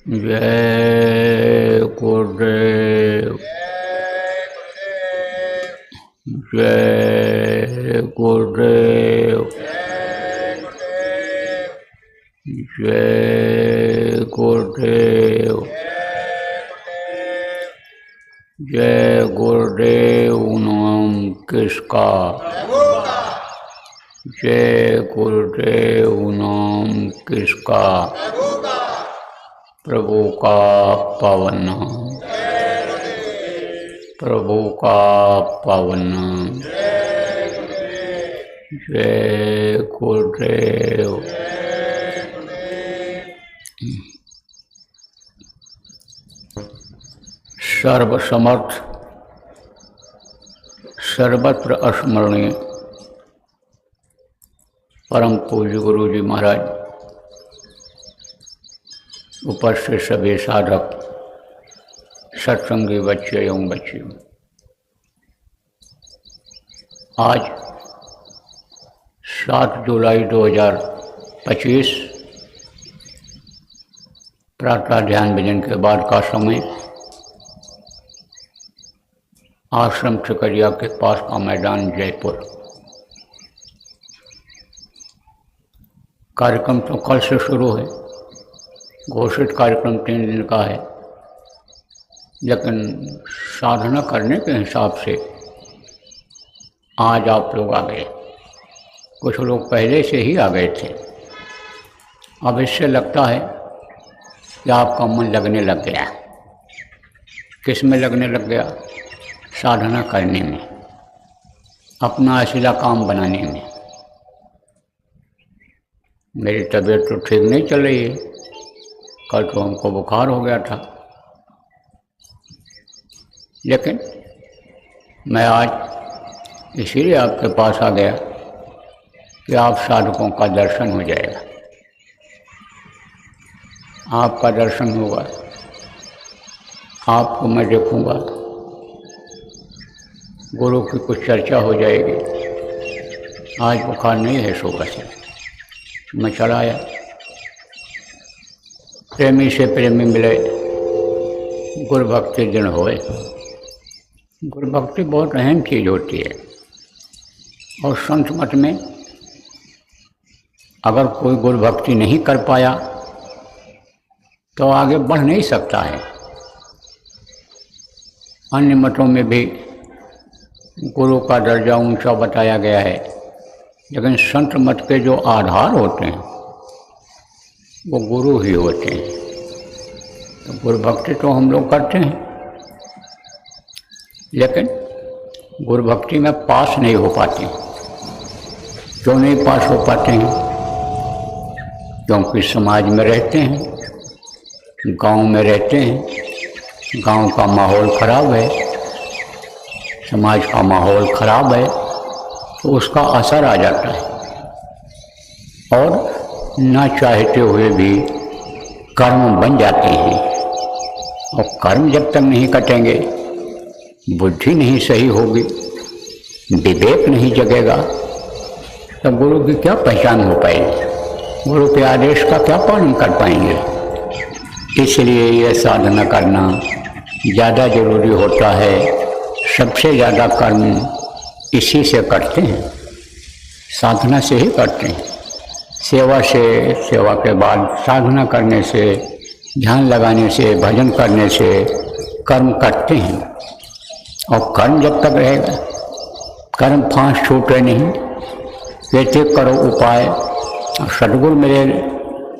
जय गुरुदेव, जय गुरुदेव, जय गुरुदेव, जय गुरुदेव। नाम किसका? जय गुरुदेव। नाम किसका? प्रभु का पावन नाम, प्रभु का पावन नाम। जय गुरुदेव। सर्वसमर्थ, सर्वत्र स्मरणीय परम पूज्य गुरु जी महाराज, उपस्थित सभी साधक, सत्संगी बच्चे एवं बच्चियों, आज 7 जुलाई 2025 प्रातः ध्यान भजन के बाद का समय, आश्रम चकरिया के पास का मैदान जयपुर। कार्यक्रम तो कल से शुरू है, घोषित कार्यक्रम 3 दिन का है, लेकिन साधना करने के हिसाब से आज आप लोग आ गए। कुछ लोग पहले से ही आ गए थे। अब इससे लगता है कि आपका मन लगने लग गया। किस में लगने लग गया? साधना करने में, अपना असला काम बनाने में। मेरी तबीयत तो ठीक नहीं चल रही है, कल तो हमको बुखार हो गया था, लेकिन मैं आज इसीलिए आपके पास आ गया कि आप साधकों का दर्शन हो जाएगा, आपका दर्शन होगा, आपको मैं देखूंगा, गुरु की कुछ चर्चा हो जाएगी। आज बुखार नहीं है, सुबह से मैं चला आया। प्रेमी से प्रेमी मिले, गुरु भक्ति दिन होए। गुरु भक्ति बहुत अहम चीज़ होती है, और संत मत में अगर कोई गुरु भक्ति नहीं कर पाया तो आगे बढ़ नहीं सकता है। अन्य मतों में भी गुरु का दर्जा ऊंचा बताया गया है, लेकिन संत मत के जो आधार होते हैं वो गुरु ही होते हैं। तो गुरु भक्ति तो हम लोग करते हैं, लेकिन गुरु भक्ति में पास नहीं हो पाते। क्यों नहीं पास हो पाते हैं? क्योंकि समाज में रहते हैं, गांव में रहते हैं, गांव का माहौल खराब है, समाज का माहौल खराब है, तो उसका असर आ जाता है। और न चाहते हुए भी कर्म बन जाते हैं, और कर्म जब तक नहीं कटेंगे, बुद्धि नहीं सही होगी, विवेक नहीं जगेगा, तो गुरु की क्या पहचान हो पाएगी? गुरु के आदेश का क्या पालन कर पाएंगे? इसलिए यह साधना करना ज़्यादा जरूरी होता है। सबसे ज़्यादा कर्म इसी से करते हैं, साधना से ही करते हैं। सेवा से, सेवा के बाद साधना करने से, ध्यान लगाने से, भजन करने से कर्म करते हैं। और कर्म जब तक रहेगा, कर्म फांस छूटे नहीं। कहते करो उपाय, सद्गुरु मिले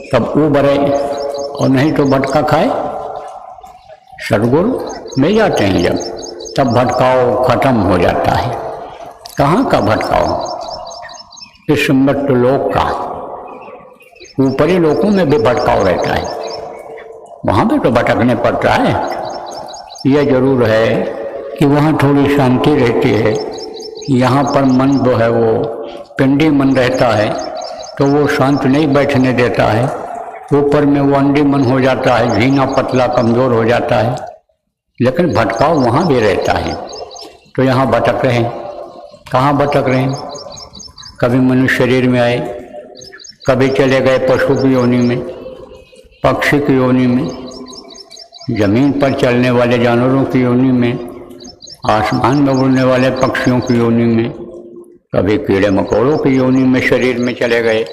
तब उबरे, और नहीं तो भटका खाए। सद्गुरु मिल जाते हैं जब, तब भटकाव खत्म हो जाता है। कहाँ का भटकाव? इस मृत्यु लोक का। ऊपरी लोकों में भी भटकाव रहता है, वहाँ भी तो भटकने पड़ता है। यह जरूर है कि वहाँ थोड़ी शांति रहती है। यहाँ पर मन जो है वो पिंडी मन रहता है, तो वो शांत नहीं बैठने देता है। ऊपर में वो अंडी मन हो जाता है, झीना पतला कमज़ोर हो जाता है, लेकिन भटकाव वहाँ भी रहता है। तो यहाँ भटक रहे हैं। कहाँ भटक रहे हैं? कभी मनुष्य शरीर में आए, कभी चले गए पशु की योनि में, पक्षी की योनि में, जमीन पर चलने वाले जानवरों की योनि में, आसमान में उड़ने वाले पक्षियों की योनि में, कभी कीड़े मकोड़ों की योनि में शरीर में चले गए,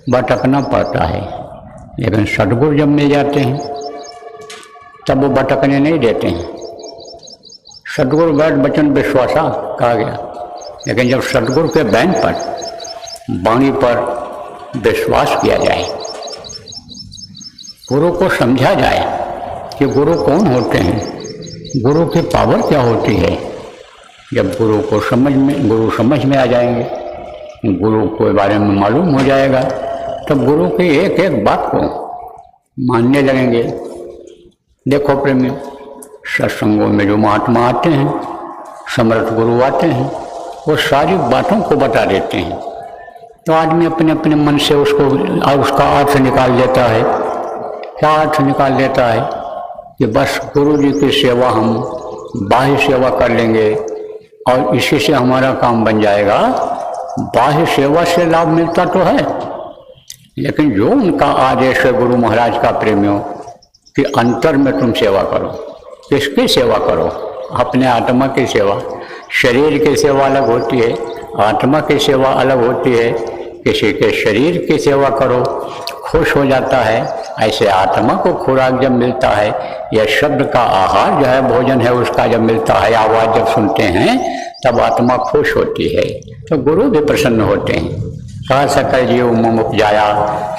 भटकना पड़ता है। लेकिन सद्गुरु जब मिल जाते हैं तब वो भटकने नहीं देते हैं। सद्गुरु बैठ वचन विश्वासा कहा गया, लेकिन जब सद्गुरु के बैन पर, वाणी पर विश्वास किया जाए, गुरु को समझा जाए कि गुरु कौन होते हैं, गुरु की पावर क्या होती है, जब गुरु समझ में आ जाएंगे, गुरु के बारे में मालूम हो जाएगा, तब गुरु की एक एक बात को मानने लगेंगे। देखो प्रेमियों, सत्संगों में जो महात्मा आते हैं, समर्थ गुरु आते हैं, वो सारी बातों को बता देते हैं। तो आदमी अपने अपने मन से उसका अर्थ निकाल लेता है। क्या अर्थ निकाल लेता है कि बस गुरु जी की सेवा हम बाह्य सेवा कर लेंगे और इसी से हमारा काम बन जाएगा। बाह्य सेवा से लाभ मिलता तो है, लेकिन जो उनका आदेश है गुरु महाराज का प्रेमियों कि अंतर में तुम सेवा करो। किसकी सेवा करो? अपने आत्मा की सेवा। शरीर की सेवा अलग होती है, आत्मा की सेवा अलग होती है। किसी के शरीर की सेवा करो, खुश हो जाता है। ऐसे आत्मा को खुराक जब मिलता है, यह शब्द का आहार जो है, भोजन है, उसका जब मिलता है, आवाज़ जब सुनते हैं, तब आत्मा खुश होती है। तो गुरु भी प्रसन्न होते हैं। कहा सकल जीव मम उपजाया,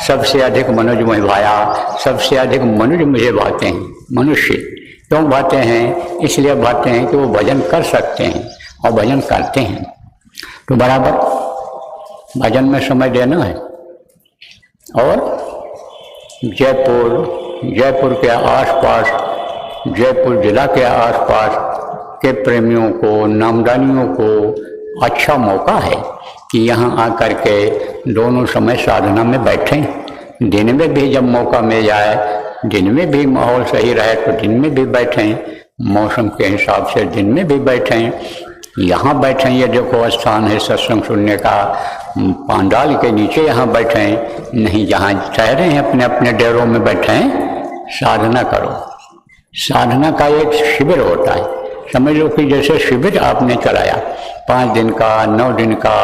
सबसे अधिक मनुज मुझे भाया, सबसे अधिक मनुज मुझे भाते हैं। मनुष्य क्यों भाते हैं? इसलिए भाते हैं कि वो भजन कर सकते हैं और भजन करते हैं। तो बराबर भजन में समय देना है। और जयपुर के आसपास, जयपुर जिला के आसपास के प्रेमियों को, नामदानियों को अच्छा मौका है कि यहाँ आकर के दोनों समय साधना में बैठें। दिन में भी जब मौका मिल जाए, दिन में भी माहौल सही रहे तो दिन में भी बैठें, मौसम के हिसाब से दिन में भी बैठें। यहाँ बैठें, ये देखो स्थान है सत्संग सुनने का, पांडाल के नीचे यहाँ बैठें, नहीं जहाँ ठहरे हैं अपने अपने डेरों में बैठें, साधना करो। साधना का एक शिविर होता है, समझ लो कि जैसे शिविर आपने चलाया 5 दिन का, 9 दिन का,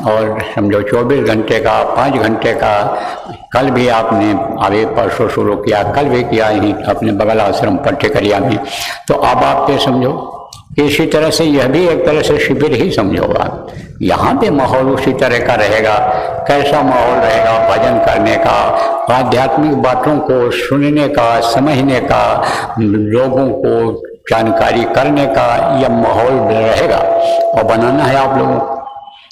और समझो 24 घंटे का, 5 घंटे का। कल भी आपने अभी परसों शुरू किया, कल भी किया यहीं अपने बगल आश्रम पट्टेकरिया में। तो अब आप ये समझो कि इसी तरह से यह भी एक तरह से शिविर ही समझो आप। यहाँ पे माहौल उसी तरह का रहेगा। कैसा माहौल रहेगा? भजन करने का, आध्यात्मिक बातों को सुनने का, समझने का, लोगों को जानकारी करने का यह माहौल रहेगा और बनाना है आप लोगों को।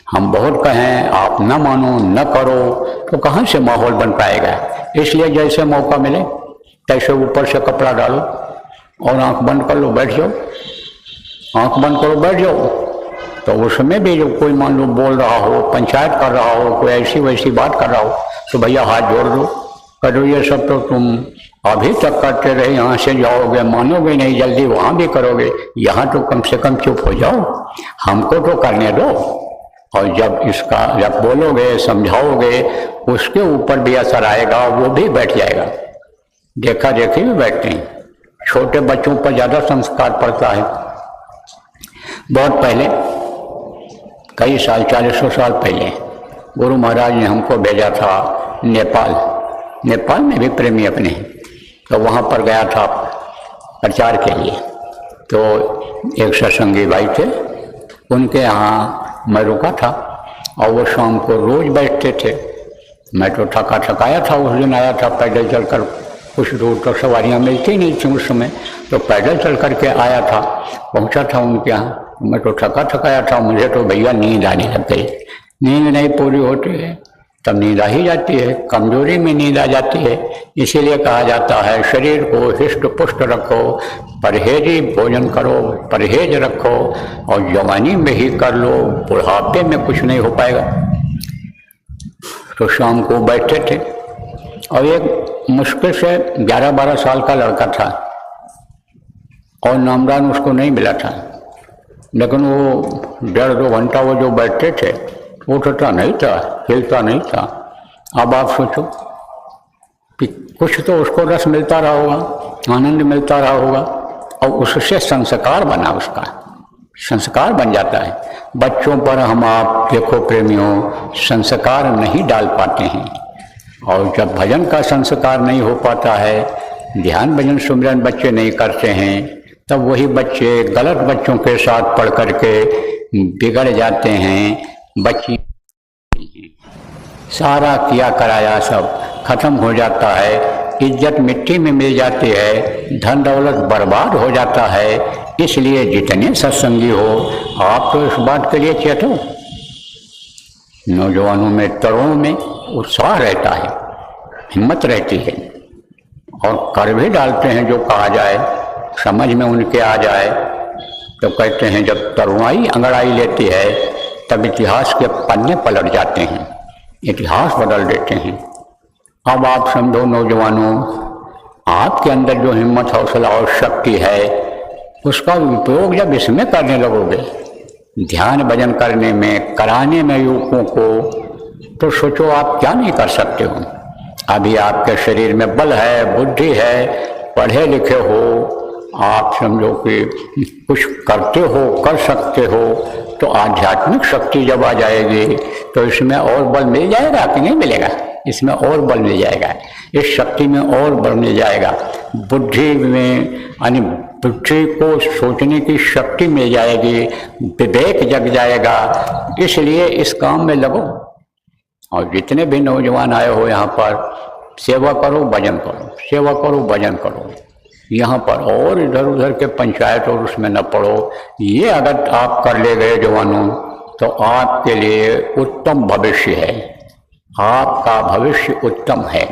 हम बहुत कहें, आप न मानो, न करो, तो कहाँ से माहौल बन पाएगा? इसलिए जैसे मौका मिले तैसे ऊपर से कपड़ा डालो और आंख बंद कर लो, बैठ जाओ। आंख बंद करो, बैठ जाओ। तो उसमें भी जो कोई मान लो बोल रहा हो, पंचायत कर रहा हो, कोई ऐसी वैसी बात कर रहा हो, तो भैया हाथ जोड़ दो, करो। ये सब तो तुम अभी तक करते रहे, यहाँ से जाओगे, मानोगे नहीं, जल्दी वहाँ भी करोगे। यहाँ तो कम से कम चुप हो जाओ, हमको तो करने दो। और जब बोलोगे, समझाओगे, उसके ऊपर भी असर आएगा, वो भी बैठ जाएगा। देखा देखी भी बैठते हैं। छोटे बच्चों पर ज़्यादा संस्कार पड़ता है। बहुत पहले, कई साल, 40 साल पहले, गुरु महाराज ने हमको भेजा था नेपाल में भी प्रेमी अपने, तो वहाँ पर गया था प्रचार के लिए। तो एक सत्संगी भाई थे, उनके यहाँ मैं रुका था और वो शाम को रोज बैठते थे। मैं तो थकाया था, उस दिन आया था पैदल चलकर, कुछ दूर तो सवारियाँ मिलती नहीं थी उस समय, तो पैदल चल करके आया था, पहुँचा था उनके यहाँ। मैं तो थकाया था, मुझे तो भैया नींद आने लग गई। नींद नहीं पूरी होती है तब नींद आ ही जाती है, कमजोरी में नींद आ जाती है। इसीलिए कहा जाता है शरीर को हिष्ट पुष्ट रखो, परहेजी भोजन करो, परहेज रखो, और जवानी में ही कर लो, बुढ़ापे में कुछ नहीं हो पाएगा। तो शाम को बैठते थे और एक मुश्किल से 11-12 साल का लड़का था और नामदान उसको नहीं मिला था, लेकिन वो 1.5-2 घंटा वो जो बैठते थे, उठता नहीं था, हिलता नहीं था। अब आप सोचो, कि कुछ तो उसको रस मिलता रहा होगा, आनंद मिलता रहा होगा, और उससे संस्कार बना, उसका संस्कार बन जाता है। बच्चों पर हम आप देखो प्रेमियों, संस्कार नहीं डाल पाते हैं, और जब भजन का संस्कार नहीं हो पाता है, ध्यान भजन सुमिरन बच्चे नहीं करते हैं, तब वही बच्चे गलत बच्चों के साथ पढ़ करके बिगड़ जाते हैं। बच्ची सारा किया कराया सब खत्म हो जाता है, इज्जत मिट्टी में मिल जाती है, धन दौलत बर्बाद हो जाता है। इसलिए जितने सत्संगी हो आप तो इस बात के लिए चेतो। नौजवानों में, तरुणों में उत्साह रहता है, हिम्मत रहती है, और कर भी डालते हैं जो कहा जाए, समझ में उनके आ जाए तो कहते हैं जब तरुणाई अंगड़ाई लेती है तब इतिहास के पन्ने पलट जाते हैं, इतिहास बदल देते हैं। अब आप समझो नौजवानों, आपके अंदर जो हिम्मत, हौसला और शक्ति है, उसका उपयोग जब इसमें करने लगोगे, ध्यान भजन करने में, कराने में युवकों को, तो सोचो आप क्या नहीं कर सकते हो। अभी आपके शरीर में बल है, बुद्धि है, पढ़े लिखे हो, आप समझो कि कुछ करते हो, कर सकते हो, तो आध्यात्मिक शक्ति जब आ जाएगी तो इसमें और बल मिल जाएगा कि नहीं मिलेगा? इसमें और बल मिल जाएगा, इस शक्ति में और बल मिल जाएगा, बुद्धि में, यानी बुद्धि को सोचने की शक्ति मिल जाएगी, विवेक जग जाएगा। इसलिए इस काम में लगो, और जितने भी नौजवान आए हो यहाँ पर, सेवा करो, भजन करो, सेवा करो, भजन करो यहाँ पर, और इधर उधर के पंचायत और उसमें न पढ़ो। ये अगर आप कर ले गए जवानों, तो आपके लिए उत्तम भविष्य है, आपका भविष्य उत्तम है।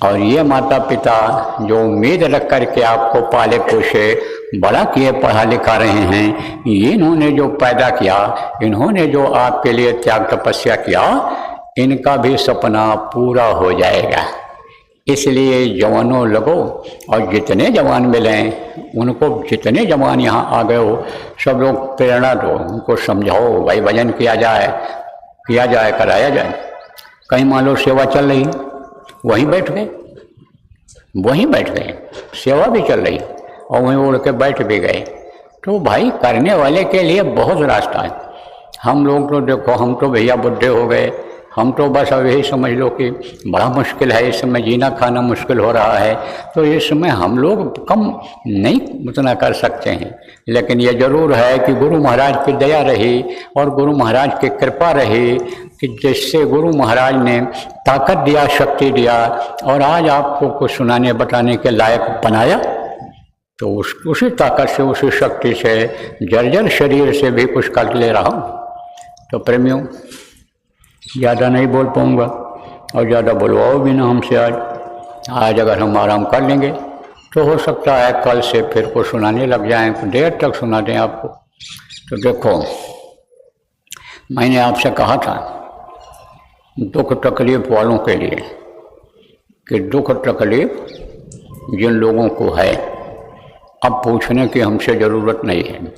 और ये माता पिता जो उम्मीद रख करके आपको पाले पोसे बड़ा किए, पढ़ा लिखा रहे हैं, ये इन्होंने जो पैदा किया, इन्होंने जो आपके लिए त्याग तपस्या किया, इनका भी सपना पूरा हो जाएगा। इसलिए जवानों लगो, और जितने जवान मिलें उनको, जितने जवान यहाँ आ गए हो, सब लोग प्रेरणा दो, उनको समझाओ भाई भजन किया जाए, कराया जाए। कहीं मान लो सेवा चल रही, वहीं बैठ गए, सेवा भी चल रही और वहीं उड़ के बैठ भी गए, तो भाई करने वाले के लिए बहुत रास्ता है। हम लोग तो देखो, हम तो भैया बुढ़े हो गए, हम तो बस अब यही समझ लो कि बड़ा मुश्किल है, इस समय जीना खाना मुश्किल हो रहा है, तो इस समय हम लोग कम नहीं उतना कर सकते हैं। लेकिन ये जरूर है कि गुरु महाराज की दया रही और गुरु महाराज की कृपा रही कि जिससे गुरु महाराज ने ताकत दिया, शक्ति दिया, और आज आपको कुछ सुनाने बताने के लायक बनाया, तो उसी ताकत से, उसी शक्ति से, जर्जर शरीर से भी कुछ कर ले रहा हूँ। तो प्रेमियों, ज़्यादा नहीं बोल पाऊँगा और ज़्यादा बुलवाओ भी ना हमसे। आज अगर हम आराम कर लेंगे तो हो सकता है कल से फिर को सुनाने लग जाएं, देर तक सुना दें आपको। तो देखो, मैंने आपसे कहा था दुख तकलीफ वालों के लिए कि दुख तकलीफ जिन लोगों को है, अब पूछने की हमसे ज़रूरत नहीं है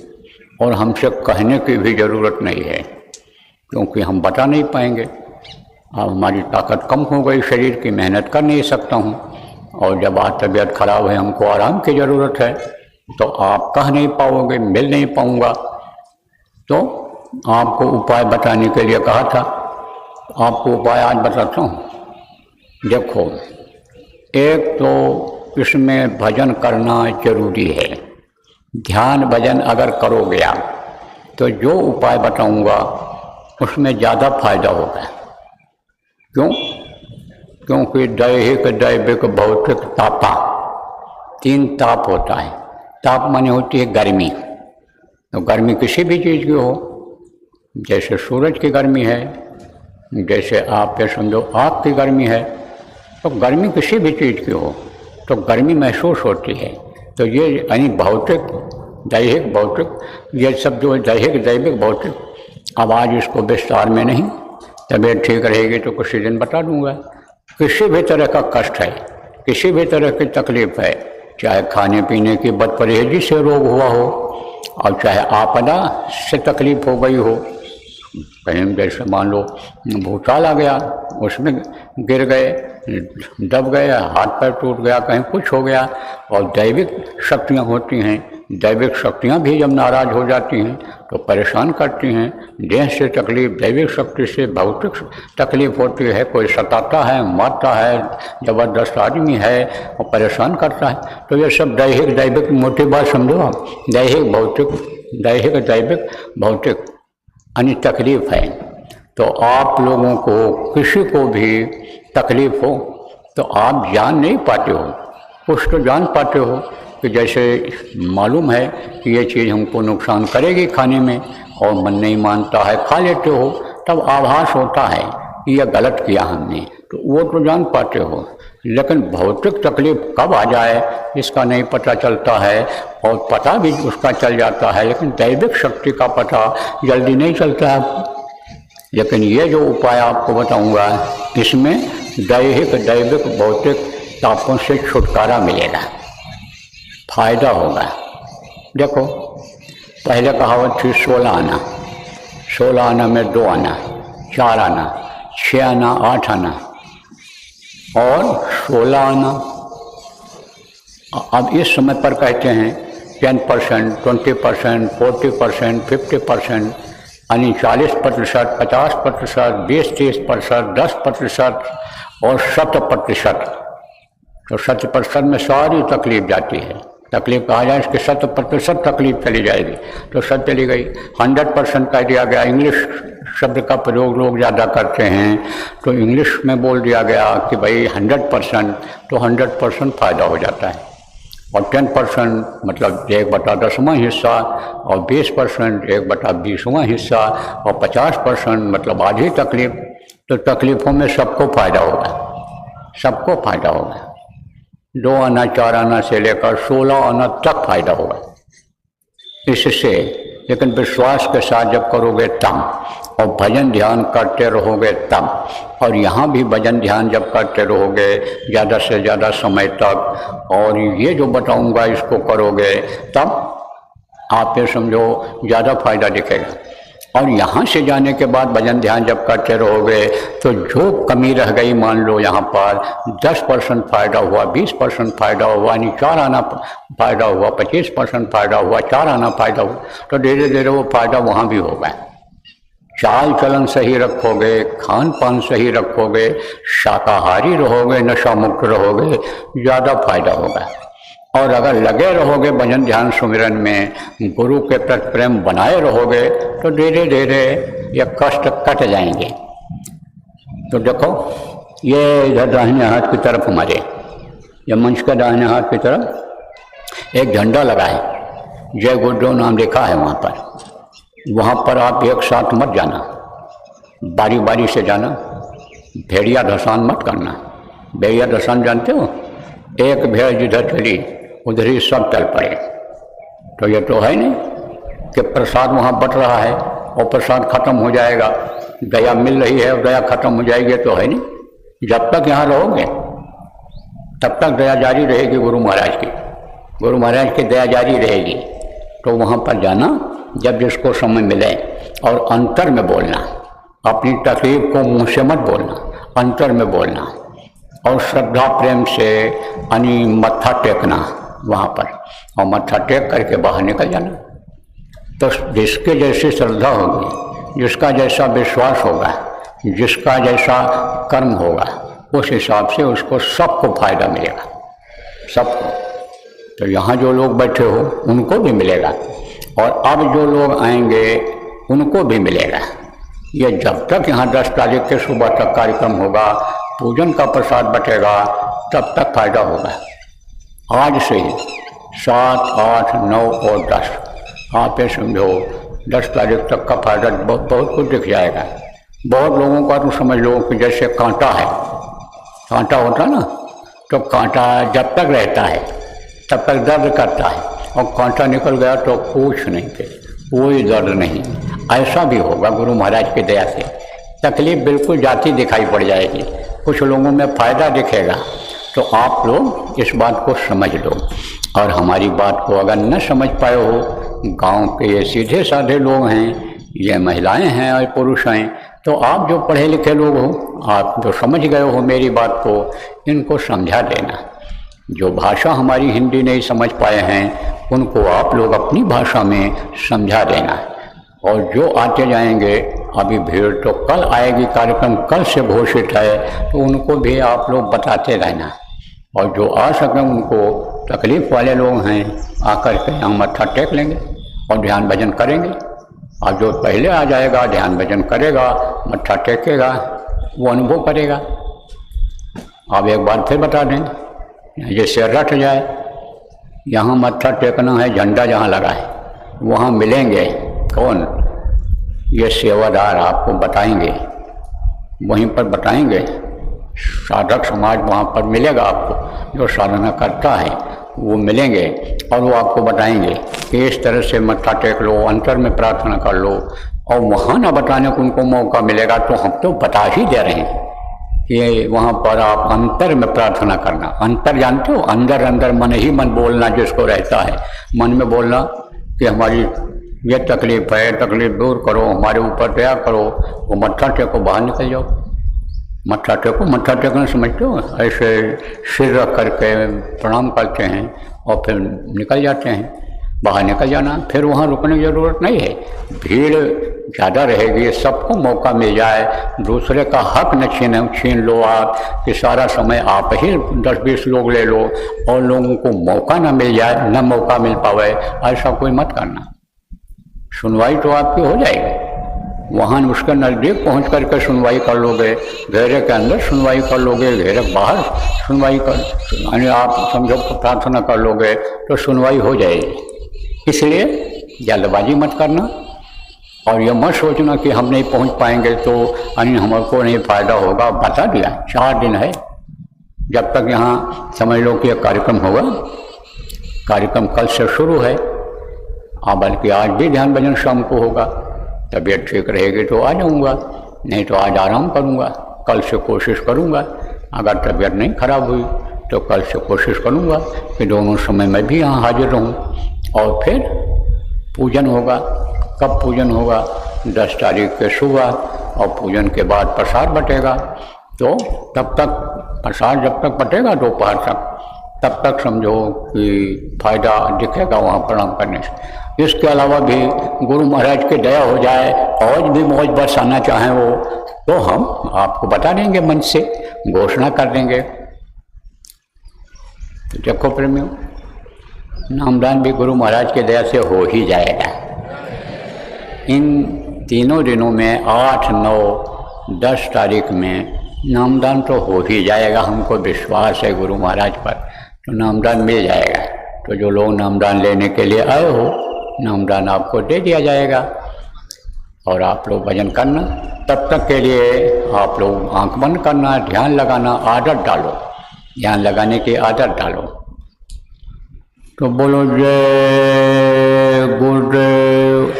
और हमसे कहने की भी ज़रूरत नहीं है, क्योंकि हम बता नहीं पाएंगे। अब हमारी ताकत कम हो गई, शरीर की मेहनत कर नहीं सकता हूँ, और जब आज तबीयत खराब है, हमको आराम की ज़रूरत है, तो आप कह नहीं पाओगे, मिल नहीं पाऊँगा। तो आपको उपाय बताने के लिए कहा था, आपको उपाय आज बताता हूँ। देखो, एक तो इसमें भजन करना जरूरी है। ध्यान भजन अगर करोगे आप, तो जो उपाय बताऊँगा उसमें ज़्यादा फायदा होगा। क्यों? क्योंकि दैहिक, दैविक, भौतिक, तापा, 3 ताप होता है। ताप माने होती है गर्मी। तो गर्मी किसी भी चीज़ की हो, जैसे सूरज की गर्मी है, जैसे आप ये समझो आग की गर्मी है, तो गर्मी किसी भी चीज़ की हो तो गर्मी महसूस होती है। तो ये यानी भौतिक, दैहिक, भौतिक, ये सब जो दैहिक, दैविक, भौतिक, अब आज इसको विस्तार में नहीं, तबीयत ठीक रहेगी तो किसी दिन बता दूंगा। किसी भी तरह का कष्ट है, किसी भी तरह की तकलीफ है, चाहे खाने पीने की बदपरहेजी से रोग हुआ हो, और चाहे आपदा से तकलीफ हो गई हो, कहीं जैसे मान लो भूचाल आ गया, उसमें गिर गए, दब गए, हाथ पैर टूट गया, कहीं कुछ हो गया। और दैविक शक्तियाँ होती हैं, दैविक शक्तियाँ भी जब नाराज़ हो जाती हैं तो परेशान करती हैं। देह से तकलीफ, दैविक शक्ति से भौतिक तकलीफ होती है। कोई सताता है, मारता है, ज़बरदस्त आदमी है और परेशान करता है। तो ये सब दैविक मोटी बात समझो आप, दैहिक दैविक भौतिक यानी तकलीफ है। तो आप लोगों को किसी को भी तकलीफ हो तो आप जान नहीं पाते हो, कुछ तो जान पाते हो कि जैसे मालूम है कि ये चीज़ हमको नुकसान करेगी खाने में, और मन नहीं मानता है, खा लेते हो, तब आभास होता है कि यह गलत किया हमने, तो वो तो जान पाते हो। लेकिन भौतिक तकलीफ कब आ जाए इसका नहीं पता चलता है, और पता भी उसका चल जाता है, लेकिन दैविक शक्ति का पता जल्दी नहीं चलता है। लेकिन ये जो उपाय आपको बताऊंगा, इसमें दैविक भौतिक तापों से छुटकारा मिलेगा, फायदा होगा। देखो, पहले कहावत थी 16 आना, 16 आना में 2 आना, 4 आना, 6 आना, 8 आना और 16 आना। अब इस समय पर कहते हैं 10%, 20%, 40%, 50%, यानी 40%, 50%, 20-30%, 10% और 100%। तो 100% में सारी तकलीफ जाती है। तकलीफ कहा जाए इसके 100% तकलीफ चली जाएगी, तो सब चली गई। 100% कह दिया गया, इंग्लिश शब्द का प्रयोग लोग ज़्यादा करते हैं, तो इंग्लिश में बोल दिया गया कि भाई 100%, तो 100% फ़ायदा हो जाता है। और 10% मतलब 1/10वां हिस्सा, और 20% 1/20वां हिस्सा, और 50% मतलब आधी तकलीफ। तो तकलीफ़ों में सबको फ़ायदा होगा, सबको फ़ायदा होगा। 2 आना, 4 आना से लेकर 16 आना तक फायदा होगा इससे। लेकिन विश्वास के साथ जब करोगे तब, और भजन ध्यान करते रहोगे तब, और यहाँ भी भजन ध्यान जब करते रहोगे ज़्यादा से ज़्यादा समय तक, और ये जो बताऊँगा इसको करोगे, तब आप ये समझो ज़्यादा फायदा दिखेगा। और यहाँ से जाने के बाद भजन ध्यान जब करते रहोगे तो जो कमी रह गई, मान लो यहाँ पर 10% फ़ायदा हुआ, 20% फ़ायदा हुआ, यानी 4 आना फ़ायदा हुआ, 25% फ़ायदा हुआ, 4 आना फ़ायदा हुआ, तो धीरे धीरे वो फ़ायदा वहाँ भी होगा। चाल चलन सही रखोगे, खान पान सही रखोगे, शाकाहारी रहोगे, नशा मुक्त रहोगे, ज़्यादा फायदा होगा। और अगर लगे रहोगे भजन ध्यान सुमिरन में, गुरु के प्रति प्रेम बनाए रहोगे, तो धीरे धीरे ये कष्ट कट जाएंगे। तो देखो, ये इधर दाहिने हाथ की तरफ हमारे, ये मंच का दाहिने हाथ की तरफ एक झंडा लगा है, जय गुरुदेव नाम लिखा है वहाँ पर आप एक साथ मत जाना, बारी बारी से जाना, भेड़िया धसान मत करना। भेड़िया धसान जानते हो? एक भेड़ जिधर चली उधर ही सब चल पड़े। तो ये तो है नहीं कि प्रसाद वहाँ बट रहा है और प्रसाद खत्म हो जाएगा, दया मिल रही है और दया खत्म हो जाएगी, तो है नहीं। जब तक यहाँ रहोगे तब तक दया जारी रहेगी गुरु महाराज की, गुरु महाराज की दया जारी रहेगी। तो वहाँ पर जाना जब जिसको समय मिले, और अंतर में बोलना, अपनी तकलीफ को मुँह से मत बोलना, अंतर में बोलना, और श्रद्धा प्रेम से यानी मत्था टेकना वहाँ पर, और मत्था टेक करके बाहर निकल जाना। तो जिसके जैसी श्रद्धा होगी, जिसका जैसा विश्वास होगा, जिसका जैसा कर्म होगा, उस हिसाब से उसको सबको फायदा मिलेगा, सबको। तो यहाँ जो लोग बैठे हो उनको भी मिलेगा, और अब जो लोग आएंगे उनको भी मिलेगा। ये जब तक यहाँ 10 तारीख के सुबह तक कार्यक्रम होगा, पूजन का प्रसाद बटेगा, तब तक फायदा होगा। आज से ही 7, 8, 9 और 10 आप ये समझो 10 तारीख तक का फायदा बहुत कुछ दिख जाएगा। बहुत लोगों का तो समझ लो कि जैसे कांटा है, कांटा होता ना, तो कांटा जब तक रहता है तब तक दर्द करता है, और कांटा निकल गया तो कुछ नहीं, फिर कोई दर्द नहीं। ऐसा भी होगा गुरु महाराज की दया से, तकलीफ बिल्कुल जाती दिखाई पड़ जाएगी, कुछ लोगों में फ़ायदा दिखेगा। तो आप लोग इस बात को समझ लो, और हमारी बात को अगर न समझ पाए हो, गांव के ये सीधे साधे लोग हैं, ये महिलाएं हैं और पुरुष हैं, तो आप जो पढ़े लिखे लोग हो, आप जो समझ गए हो मेरी बात को, इनको समझा देना। जो भाषा हमारी हिंदी नहीं समझ पाए हैं उनको आप लोग अपनी भाषा में समझा देना। और जो आते जाएंगे, अभी भीड़ तो कल आएगी, कार्यक्रम कल से घोषित है, तो उनको भी आप लोग बताते रहना। और जो आ सकें उनको, तकलीफ़ वाले लोग हैं, आकर के यहाँ मत्था टेक लेंगे और ध्यान भजन करेंगे। और जो पहले आ जाएगा, ध्यान भजन करेगा, मत्था टेकेगा, वो अनुभव करेगा। अब एक बार फिर बता दें, जैसे रट जाए, यहाँ मत्था टेकना है, झंडा जहाँ लगा है वहाँ मिलेंगे कौन? ये सेवादार आपको बताएंगे, वहीं पर बताएंगे। साधक समाज वहाँ पर मिलेगा आपको, जो साधना करता है वो मिलेंगे और वो आपको बताएंगे कि इस तरह से मत्था टेक लो, अंतर में प्रार्थना कर लो। और वहाँ ना बताने को उनको मौका मिलेगा, तो हम तो बता ही दे रहे हैं कि वहाँ पर आप अंतर में प्रार्थना करना। अंतर जानते हो? अंदर अंदर मन ही मन बोलना जिसको रहता है, मन में बोलना कि हमारी ये तकलीफ है, तकलीफ दूर करो, हमारे ऊपर दया करो। वो मत्था टेको, बाहर निकल जाओ। मत्था टेको, मत्था टेकना समझते हो? ऐसे सिर रख करके प्रणाम करते हैं और फिर निकल जाते हैं, बाहर निकल जाना। फिर वहाँ रुकने की ज़रूरत नहीं है, भीड़ ज़्यादा रहेगी, सबको मौका मिल जाए। दूसरे का हक न छीन लो आप कि सारा समय आप ही 10-20 लोग ले लो और लोगों को मौका न मिल जाए, न मौका मिल पावे, ऐसा कोई मत करना। सुनवाई तो आपकी हो जाएगी, वहाँ उसके नज़दीक पहुँच करके सुनवाई कर लोगे, घेरे के अंदर सुनवाई कर लोगे, घेरे के बाहर सुनवाई कर, यानी आप समझो प्रार्थना कर लोगे तो सुनवाई हो जाएगी। इसलिए जल्दबाजी मत करना और यह मत सोचना कि हम नहीं पहुँच पाएंगे तो यानी हमको नहीं फायदा होगा। बता दिया 4 दिन है, जब तक यहाँ समझ लो कि यह कार्यक्रम होगा। कार्यक्रम कल से शुरू है, बल्कि आज भी ध्यान भजन शाम को होगा। तबीयत ठीक रहेगी तो आ जाऊँगा, नहीं तो आज आराम करूँगा। कल से कोशिश करूँगा, अगर तबीयत नहीं खराब हुई तो कल से कोशिश करूँगा कि दोनों समय मैं भी यहाँ हाजिर रहूँ। और फिर पूजन होगा। कब पूजन होगा? 10 तारीख के सुबह, और पूजन के बाद प्रसाद बटेगा। तो तब तक प्रसाद जब तक बटेगा दोपहर तक, तब तक समझो कि फायदा दिखेगा वहाँ प्रणाम करने से। इसके अलावा भी गुरु महाराज की दया हो जाए और भी मौज बरसाना चाहें वो, तो हम आपको बता देंगे, मन से घोषणा कर देंगे। तो देखो प्रेमियों, नामदान भी गुरु महाराज की दया से हो ही जाएगा। इन तीनों दिनों में 8, 9, 10 तारीख में नामदान तो हो ही जाएगा। हमको विश्वास है गुरु महाराज पर, तो नामदान मिल जाएगा। तो जो लोग नामदान लेने के लिए आए हो, नामदान आपको दे दिया जाएगा और आप लोग भजन करना। तब तक के लिए आप लोग आंख बंद करना, ध्यान लगाना आदत डालो, ध्यान लगाने की आदत डालो। तो बोलो जय गुरुदेव,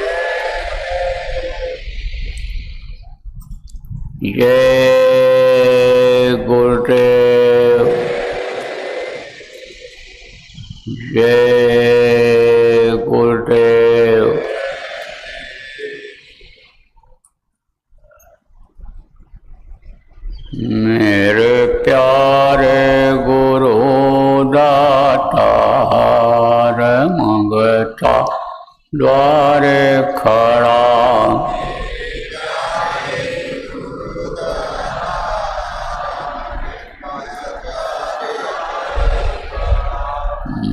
जय गुरुदेव, जय गुरुदेव। मेरे प्यारे गुरु दातार मंगता द्वारे खड़ा,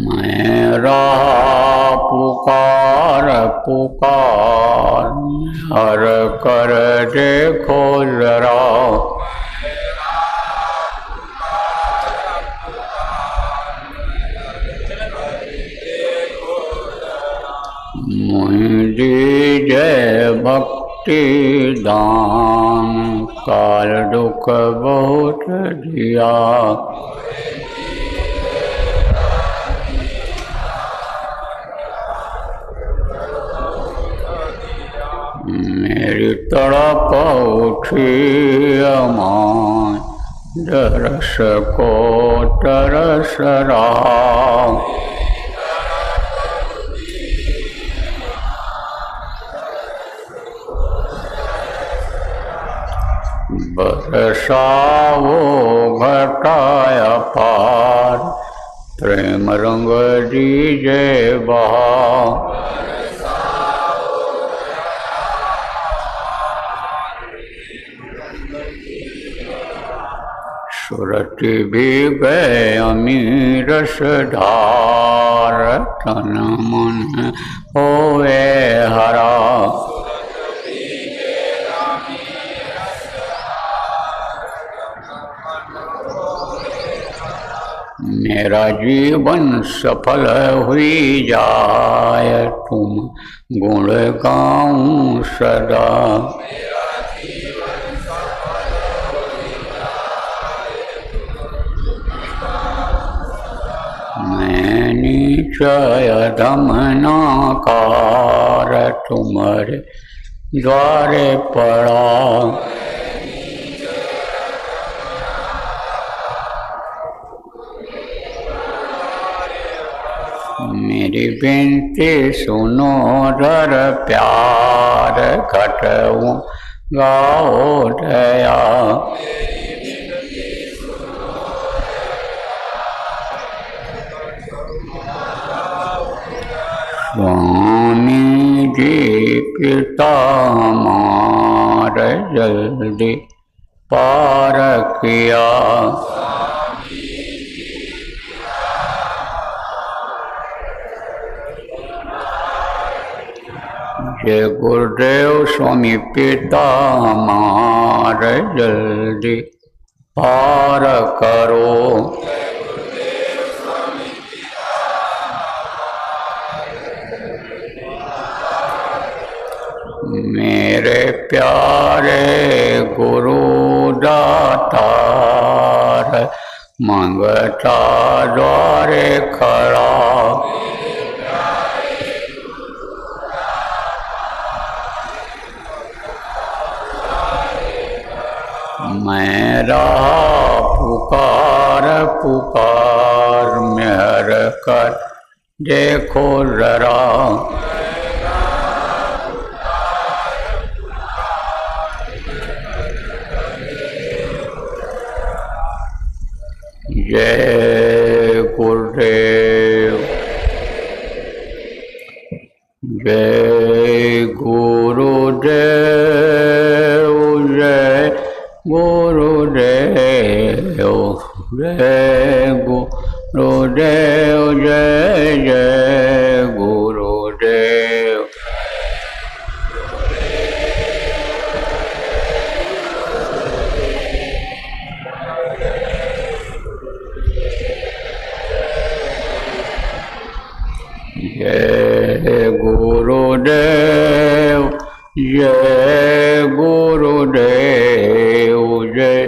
मेरा पुकार पुकार हर कर देखो जरा, मुझे जय भक्ति दान काल दुख बहुत दिया, मेरी तड़प उठी अमान दरस को तरस रहा, बरसाओ घटाय पार, प्रेम रंग दीजे बहार। सुरति भी गए अमीरस धार, तन मन होए हरा। मेरा जीवन सफल हुई जाए, तुम गुण गाऊं सदा। मैं नीचय दमनाकार, तुम्हारे द्वारे पड़ा। मेरी बेनती सुनो धर प्यार, घटऊं गाओ दया। स्वामी जी पिता मार, जल्दी पार किया। जय गुरुदेव स्वामी पिता मार, जल्दी पार करो। मेरे प्यारे गुरु दातार, मंगता द्वारे खड़ा। मैं रहा पुकार पुकार, मेहर कर देखो जरा। जय गुरुदेव, जय गुरुदेव, जय गुरुदेव, जय गुरुदेव, जय जय गुरुदेव। जय गुरुदेव, जय गुरुदेव, जय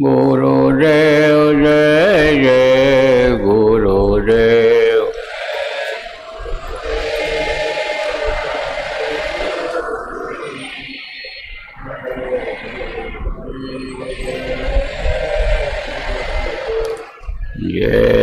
गुरुदेव, जय जय गुरुदेव। जय